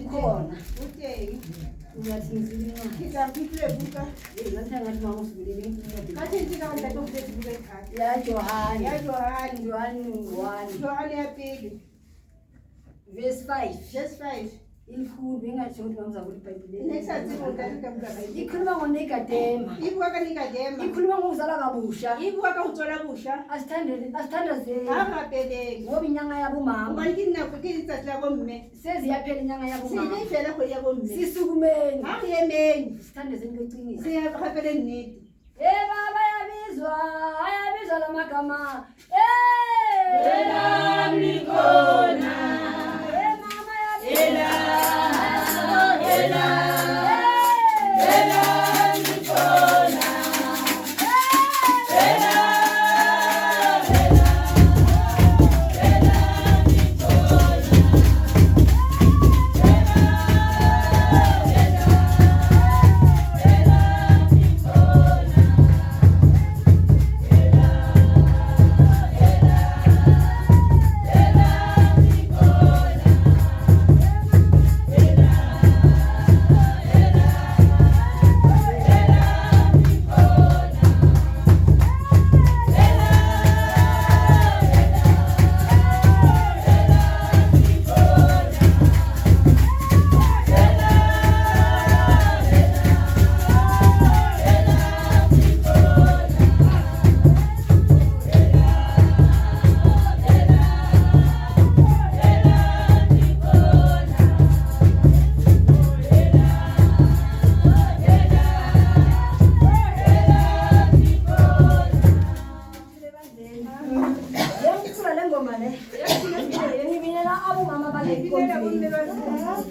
khona uthengi uyathinzile ngizamphile buka ngathi ngathi mama usibulile ngathi ntika kanti lokuthe buka ekhaya ya Johani Johani 1 Johani ya pili verse 5 verse 5 ikhulu bengathi ukuthi mamuzakula iBhayibheli nesathi kodwa kamkaba ikhuluma ngoNikodema ibuka kaNikodema ikhuluma ngokuzalwa kabusha ibuka kauthola busha asithandazeni angabeleki ngoba inyanga yabomama ubani kinako kinitsatsi la bomme seziyaphela inyanga yabomama siyivela khona ya bomme sisukumeni angiyemeni sithandazeni kweqiniso siyahapele nnete baba ayabizwa la magama Nikona mama ayabizwa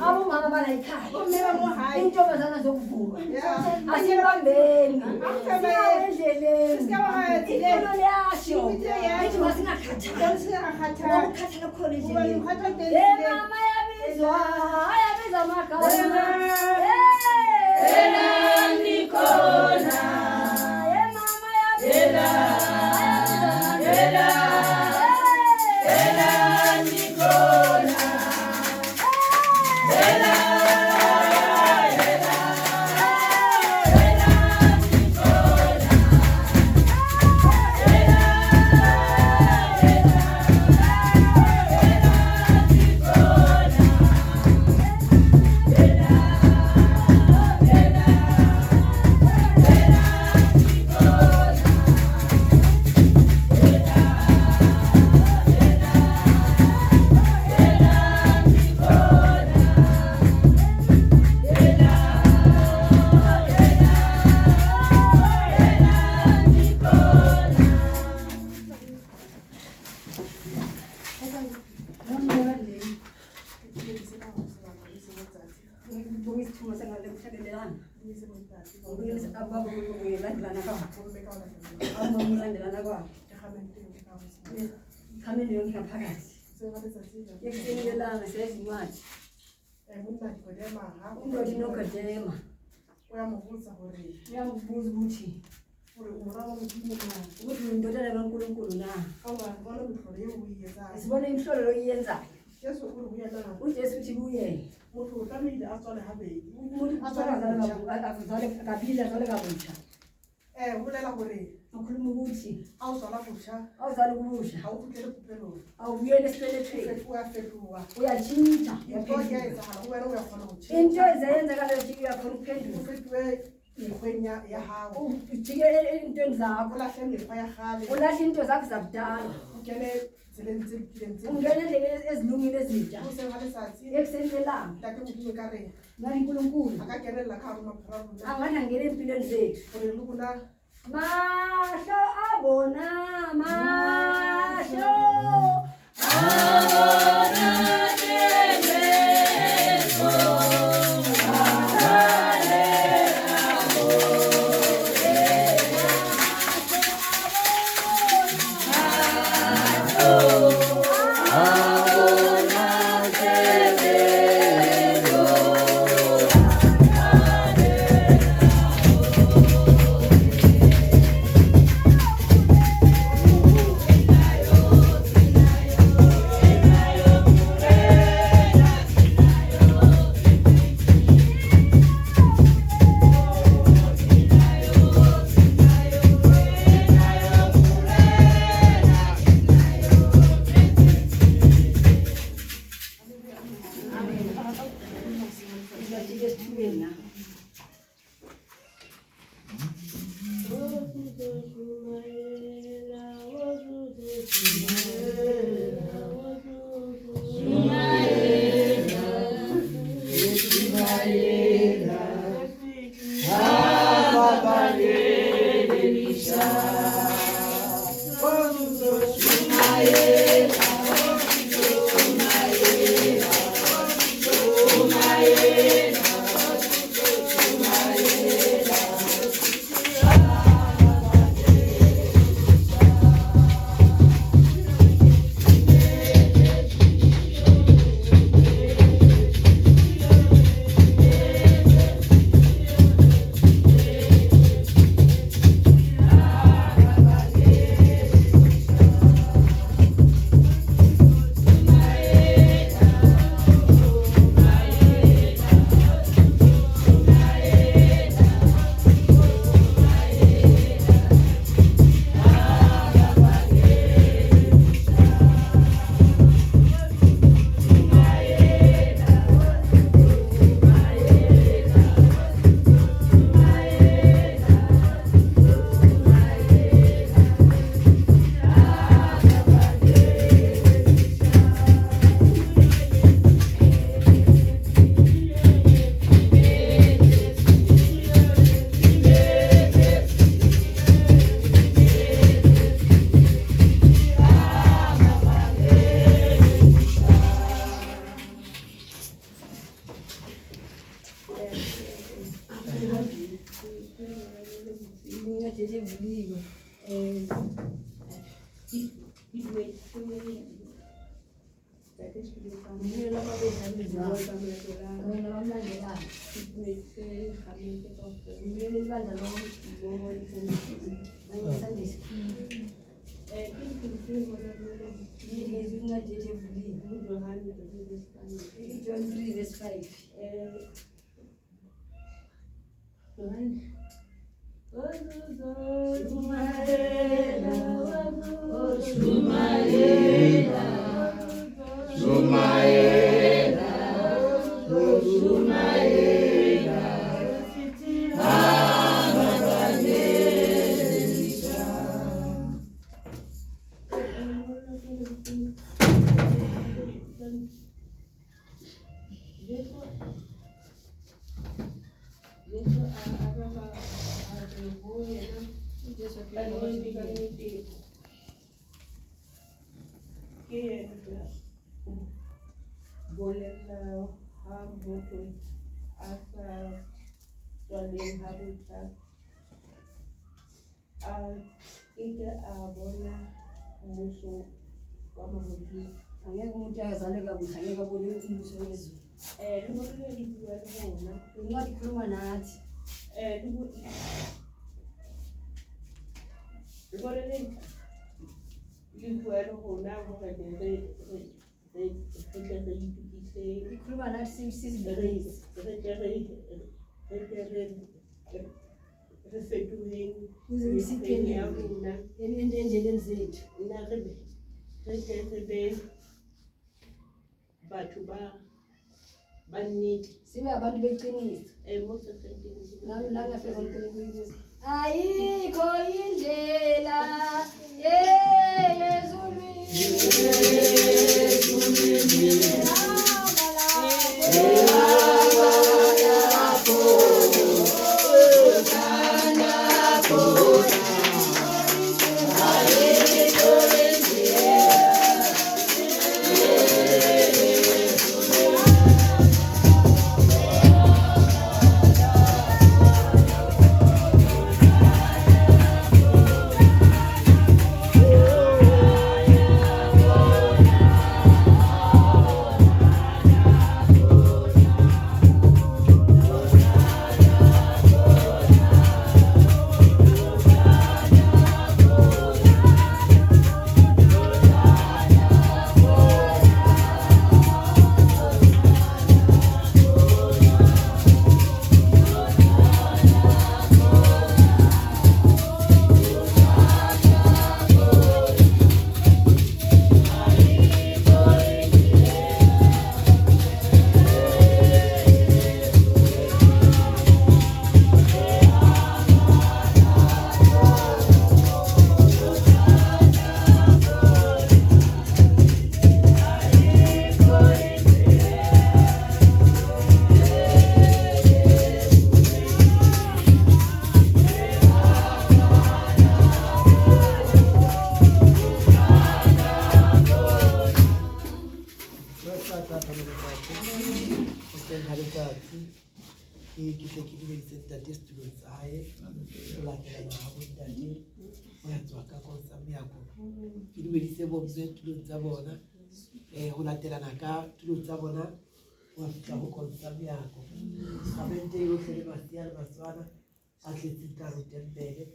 abomama balayikhaya intombazana zokuvuma asibambeni endleleni inkolo yasho ithi masingakhathala khona endleleni mama yabizwa amagama Nikona mama yabizwa uyamubuza ukuthi indodana kaNkulunkulu na sibone imhlolo oyenzayo uJesu uthi kuye umuntu azale kabusha ulela gore ukhuluma ukuthi awuzala busha awuzali kubusha awukhulele kupheloni awubuyele esibelethweni uyafetuwa uyatshintsha into yenzakala wena uyakhona ukuthi into ezayenzakala ukuthi uyakhona ukuphendula ufetwe ikhwenya yahawo ujike entweni zakho ulahle ngefa yahale ulahle into zakho zakudala ungene zilenzile ungene endleleni ezilungile ezintsha usengale sathi ekuseni kwelanga tate umuntu kare ngani uNkulunkulu akagerela khaya mapharamu angangena empilweni zethu gore lukuna mahlo abona mahlo tete vuliwe. Mune lamabesa mizao. Wena wamlandelayo. Mune libandla lonke. Nangesande sikhulu. Ngizwe incwadi tete vuliwe. John 3 verse 5. Angeke umuntu akazaleka kuhle angeke abone umbuso wezulu. Incwadi ikhuluma nathi. Ikhuluma nathi sisibelezi. Endleleni zethu. Sibe abantu beqiniso. Langafeza uqiniso. Ayikho indlela ho latelana ka tulo tsa bona wa fitla ho kontsamo yako gabente yotlhe le masia le maswana a tletseng ka rotempele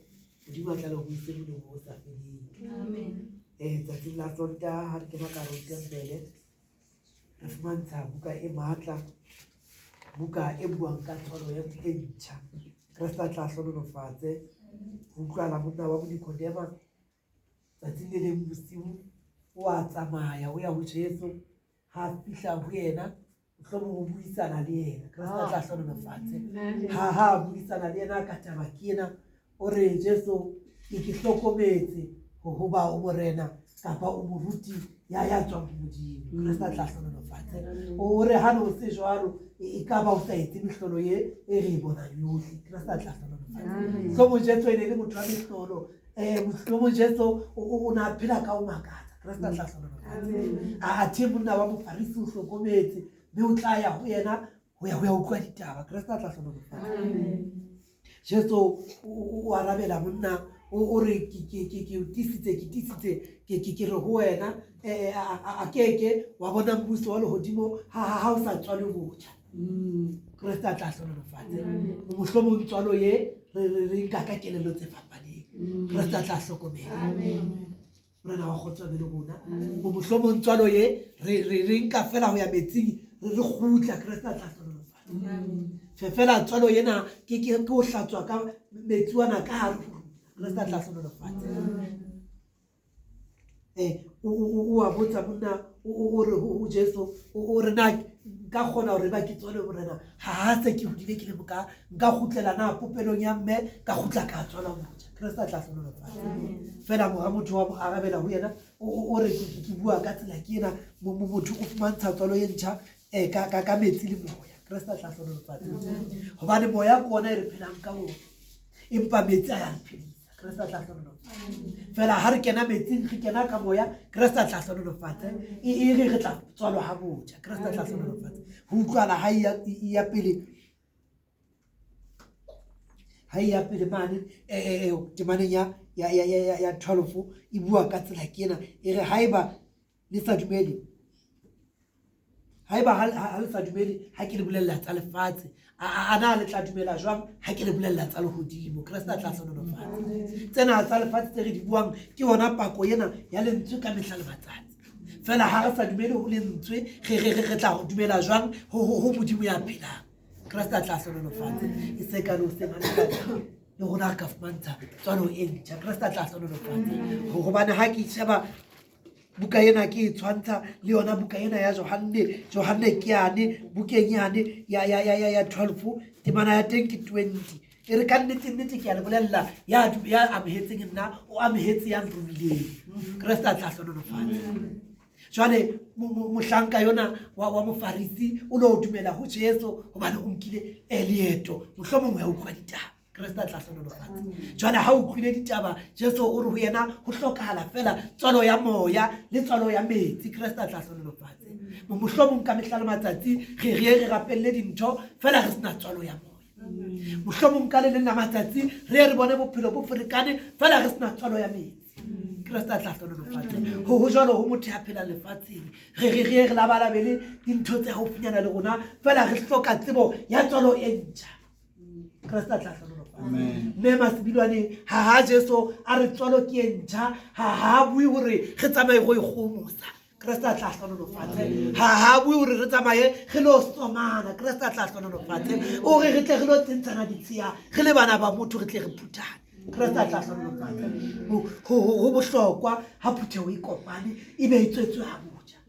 modimo a tla le go ise molemo o sa feleng. Tsatsing la Sontaga ha re kena ka rotempele re fumantsha buka e maatla, buka e buang ka tshwano ya e ntšha. Kreste a tla hlonolofatse ho utlwala monna wa Nikodema tsatsing le leng bosiu o a tsamaya o ya ho Jesu ha fihla ho yena mohlomong o buisana le yena. Kreste a tla hlonolofatse ha buisana le yena ka taba ke ena o re Jesu ke hlokometse ho ba o morena kapa o moruti ya tswang modimo. Kreste a tla hlonolofatse o re ha no se jwalo e ka ba o sa etse mehlolo e re bonang yohle. Kreste a tla hlonolofatse so mo Jesu ene le motho wa mehlolo mo Jesu o na phela ka o makatsa. Kreste a tla hlonolofatse a the monna wa mofarisi o hlokometse be o tla ya ho yena ho ya utlwa ditaba. Kreste a tla hlonolofatse Jesu o arabela monna o re ke o tisitse ke re ho wena a keke wa bona mmuso wa lehodimo ha o sa tswa le botjha. Kriste a tla hlonolofatse mohlomong tswalo ye re nka ka kelello tse fapaneng. Kriste a tla hlokomela. Morena wa kgotswa le rona mohlomong tswalo ye re nka fela ho ya metsing re kgutla. Kriste a tla hlonolofatse fela tswalo yena ke ho hlatswa ka metsi wana ka hare ho Kriste a tla hlonolofatse. O a botsa monna o re ho Jesu o re na ka kgona hore ba ke tswale morena ha se ke hodile ke le boka nka khutlela na popelong ya mme ka khutla ka tswala motho. Kriste a tla hlonolofatse fela mo motho wa mo arabela ho yena o re ke bua ka tsela ke ena motho o fumantsha tswalo ye ntjha ka metsi le moya. Kriste a tla hlonolofatse hobane moya ke ona e re phelang ka ona empa metsi a ya re phedisa. Kriste a tla hlonolofatse fela ha re kena metsing re kena ka moya. Kriste a tla hlonolofatse e re tla tswalwa ha botjha. Kriste a tla hlonolofatse ho utlwana ha ya pele mane temaneng ya 12 e bua ka tsela ke ena e re haeba le sa dumele ha le sa dumele ha ke le bolella tsa lefatshe ana le tla dumela jwang ha ke le bolella tsa lehodimo. Kriste a tla hlonolofatse tsena tsa lefatshe tse re di buang ke ona pako ena ya lentswe ka mehla le matsatsi fela ha re sa dumele ho lentswe re tla dumela jwang ho modimo ya phelang. Kriste a tla hlonolofatse e se ka no se manana le rona ka fumantsa tswalo e ntjha. Kriste a tla hlonolofatse hobane ha ke sheba buka ena ke tshwanta le yona buka ena ya Johane ke yane bukeng yane ya 12 temana ya teng ke 20 e re ka nnete ke a le bolella ya amehetseng nna o amehetse ya nrumileng. Kriste a tla hlonolofatse jwale mohlanka yona wa mofarisi o lo dumela ho Jesu hobane o nkile leeto mohlomong ya utlwa ditaba. Kriste a tla hlonolofatse jwale ha o utlwile ditaba Jesu o re ho yena ho hlokahala fela tswalo ya moya le tswalo ya metsi. Kriste a tla hlonolofatse mohlomong ka mehla le matsatsi re rapelle dintho fela re sena tswalo ya moya. Mohlomong ka le leng la matsatsi re bone bophelo bo ferekane fela re sena tswalo ya metsi. Kriste a tla hlonolofatse ho jwalo ho motho ya phela lefatsheng re labalabele dintho tse haufinyana le rona fela re hloka tsebo ya tswalo e ntjha. Kriste a tla hlonolofatse mme masibilwane ha Jesu a re tswalo ke e ntjha ha bue hore re tsamaye go ikgomosa. Kriste a tla hlonolofatse ha bue hore re tsamaye re lo somana. Kriste a tla hlonolofatse o re tle re lo tentshana ditshia re le bana ba motho re tle re phuthane. Kriste a tla hlonolofatse ho bohlokwa ha phutheho e kopane e be e tswetswe ha botjha.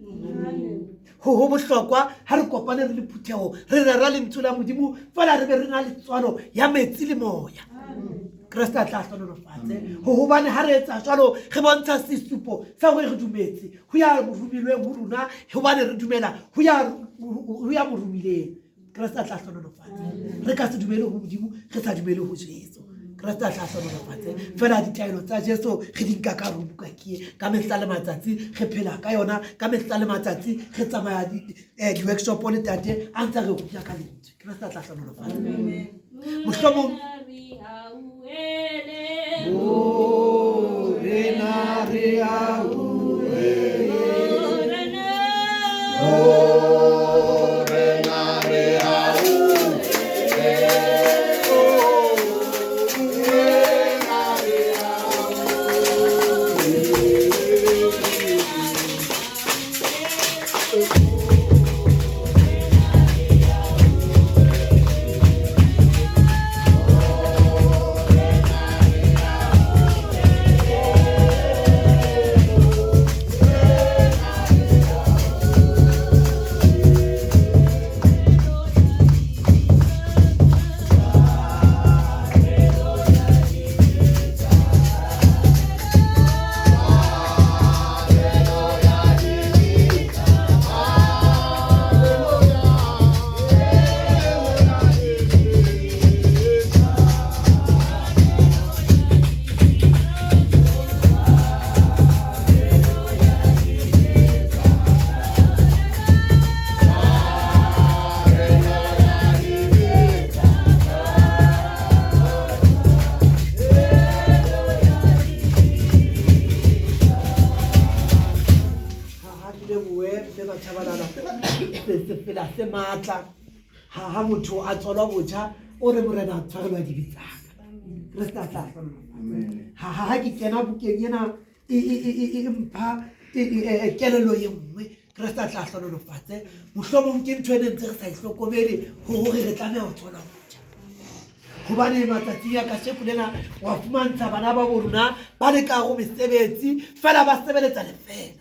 Ho bohlokwa ha re kopane re le phutheho re rera lentswe la modimo fela re be re na le tswalo ya metsi le moya. Kriste a tla hlonolofatse hobane ha re etsa jwalo re bontsha sesupo sa hore re dumetse ho ya morumilweng ho rona hobane re dumela ho ya morumileng. Kriste a tla hlonolofatse re ka se dumele ho modimo re sa dumele ho Jesu. Kriste a tla hlonolofatse fela ditaelo tsa Jesu re di nka ka buka ke ka mehla le matsatsi re phela ka yona ka mehla le matsatsi re tsamaya di-workshop le tate a ntse re rutla ka lentswe. Kriste a tla hlonolofatse mohlomong rena re tle matla ha motho a tswalwa botjha o re morena a tshwarelwa dibitsaka Kriste a tla ha ke kena bukeng ena e mpha kelelo e nngwe Kriste a tla hlonolofatse mohlomong ke ntho ene ntse re sa ihlokomele hore re tlameha ho tswala botjha hobane matsatsi ya kasheko lena wa fumantsha bana ba bo rona ba le ka go mesebetsi fela ba sebeletsa lefela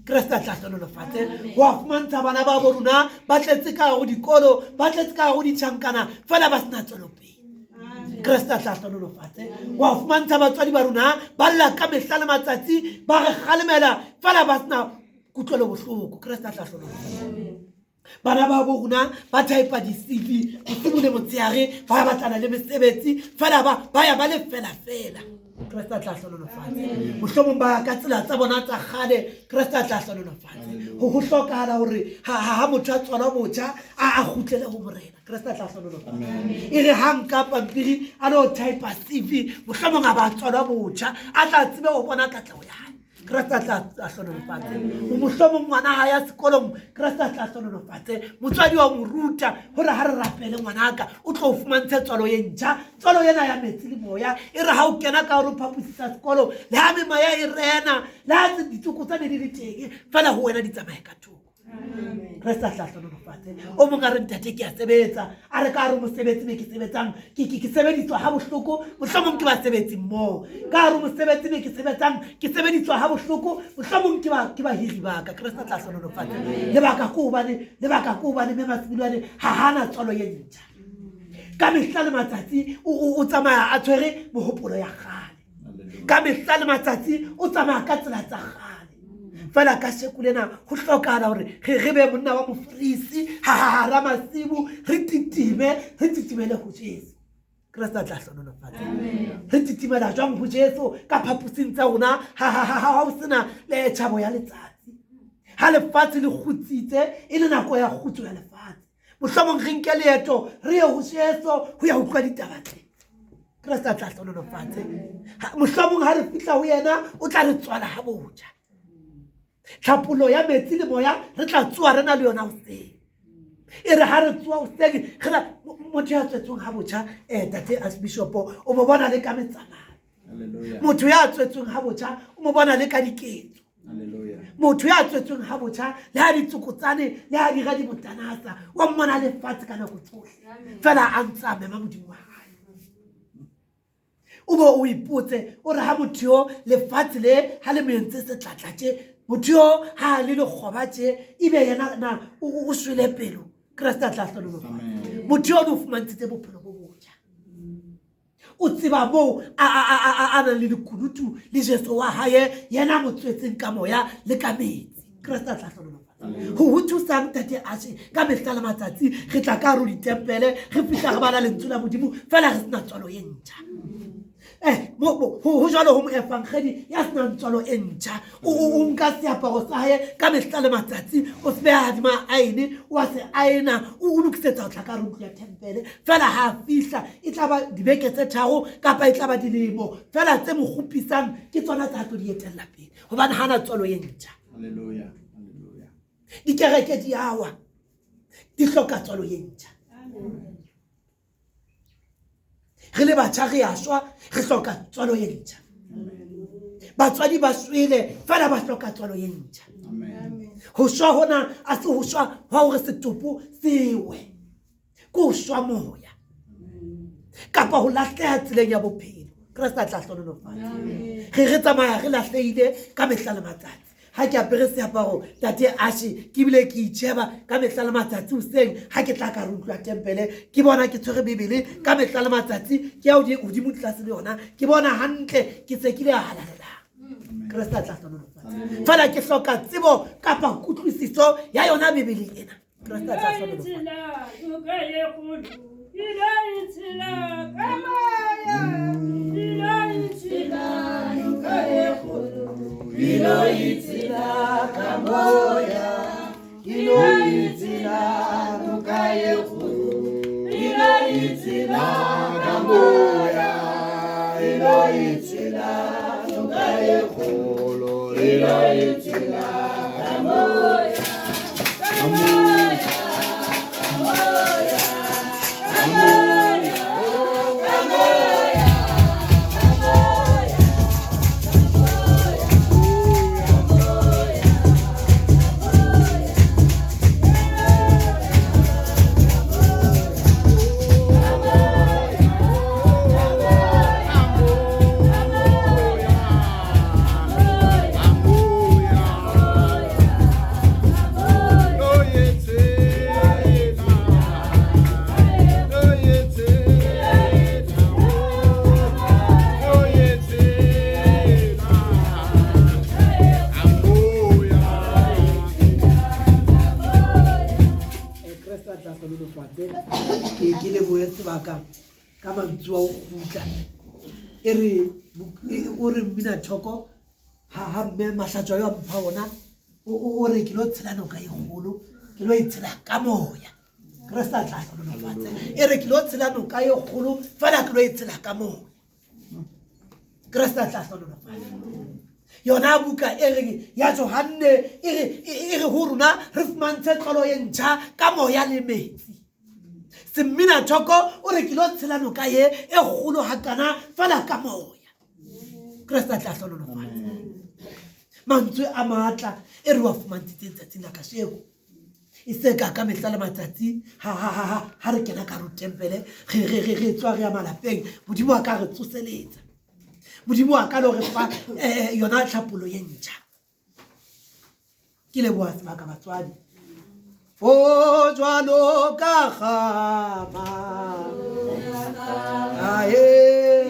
Kriste a tla hlonolofatse wa fumantsha bana ba bo rona ba tletse ka go dikolo ba tletse ka go ditšhankana fela ba sena tswelopele Kriste a tla hlonolofatse wa fumantsha batswadi ba rona ba lla ka mehla le matsatsi ba re kgalemela fela ba sena kutlwelo bohloko Kriste a tla hlonolofatse bana ba bo rona ba typa di-CV bosibu le motshehare ba batlana le mesebetsi fela ba ya ba le fela Kriste a tla hlonolofatse mohlomong ba ka tsela tsa bona tsa kgale Kriste a tla hlonolofatse ho hlokahala hore ha motho a tswala botjha a kgutlele ho morena Kriste a tla hlonolofatse e re hang ka pampiri a lo typa CV mohlomong a ba tswala botjha a tla tsebe ho bona katleho ya hae Kriste a tla hlonolofatse mohlomong ngwana ha ya sekolong Kriste a tla hlonolofatse motswadi wa mo ruta hore ha re rapele ngwanaka o tlo fumantshe tswalo e ntjha tswalo ena ya metsi le moya e re ha o kena ka hore o phaposisa sekolo le ha memaya e rena le ha ditsoko tsa ne di le teng fela ho wena di tsamaye ka thoko Kriste a tla hlonolofatse o mong a re ntate ke a sebetsa a re ka hare mosebetsi ne ke sebetsang ke sebeditswa ha bohloko mohlomong ke basebetsi mmoho ka hare mosebetsi ne ke sebetsang ke sebeditswa ha bohloko mohlomong ke bahiri ba ka Kriste a tla hlonolofatse lebaka ke hobane mme Masibilwane ha hana tswalo e ntjha ka mehla le matsatsi o tsamaya a tshwere mohopolo ya kgale ka mehla le matsatsi o tsamaya ka tsela tsa kgale fela ka sheko lena ho hlokahala hore re be monna wa mofrisi ha ramasibu re titimele ho Jesu Kriste a tla hlonolofatse re titimela jwang ho Jesu ka phapusing tsa rona ha o sena le tjhabo ya letsatsi ha lefatshe le kgutsitse e le nako ya kgutso ya lefatshe mohlomong re nke leeto re ye ho Jesu ho ya utlwa ditaba tse Kriste a tla hlonolofatse mohlomong ha re fihla ho yena o tla re tswala ha botjha tlhapolo ya metsi le moya re tla tsoa re na le yona hoseng e re ha re tsoa hoseng motho ya tswetsweng ha botjha tate Archbishop o mo bona le ka metsamao motho ya tswetsweng ha botjha o mo bona le ka diketso motho ya tswetsweng ha botjha le ha ditsokotsane le ha di ga di botanasa wa mmona lefatshe ka nako tsohle fela a ntse a mema modimo wa hae o bo o ipotse o re ha motho yo lefatshe le ha le mo entse setlatla tje motho yo ha le lekgoba tje ebe yena o swele pelo Kriste a tla hlonolofatse motho yo o fumantshitse bophelo bo botjha o tseba moo a nang le dikunutu le Jesu wa hae yena mo tswetseng ka moya le ka metsi Kriste a tla hlonolofatse ho thusang tate Ashe ka mehla le matsatsi re tla ka hare ho ditempele re fihla re bana lentswe la modimo fela re sena tswalo e ntjha ho jwalo ho moefangedi ya senang tswalo e ntjha o nka seaparo sa hae ka mehla le matsatsi o se beha hodima aene wa se aena o lokisetsa ho tla ka ntlo ya tempele fela ha fihla e tla ba dibeke tse tharo kapa e tla ba dilemo fela tse mo kgopisang ke tsona tsa tlo di etella pele hobane hana tswalo e ntjha Hallelujah. dikereke di awa di hloka tswalo e ntjha re le batjha re a shwa re hloka tswalo e ntjha batswadi ba shwele fela ba hloka tswalo e ntjha ho shwa hona a se ho shwa ha hore setopo sewe ko ho shwa moya kapa ho lahleha tseleng ya bophelo Kriste a tla hlonolofatse re tsamaya re lahlehile ka mehla le matsatsi ha ke apere seaparo tate Ashe ke bile ke itjheba ka mehla le matsatsi hoseng ha ke tla ka re utlwa tempele ke bona ke tshwere bebele ka mehla le matsatsi ke ya hodimo tlase le yona ke bona hantle ke se ke le halalelang Kriste a tla hlonolofatse fela ke hloka tsebo kapa kutlwisiso ya yona bebele ena Kriste a tla hlonolofatse Iloitila kamoya, iloitila nukaye khulu, iloitila kamoya, iloitila nukaye khulu, iloitila kamoya, kamoya, ke le boe sebaka ka mantswe wa o kgutla e re o re mmina thoko ha mme mahlatswa yo a mpha ona o re ke lo tshela noka e kgolo ke lo itshela ka moya Kriste a tla hlonolofatsa e re ke lo tshela noka e kgolo fela ke lo itshela ka moya Kriste a tla hlonolofatsa yona buka e re ya Johane e re ho rona re fumantshe tlolo e ntjha ka moya le metsi Semina thoko o re ke lo tshela noka e kgolo hakana fela ka moya Kriste a tla hlonolofatsa mantswe a matla e re wa fumantshitseng tsatsing la kasheko e se ka mehla le matsatsi ha re kena ka rutempele re tswa re ya malapeng modimo a ka re tsoseletsa modimo a ka lo re fa yona tlhapolo ye ntjha ke leboha sebaka batswadi o jwalo ka kgama ae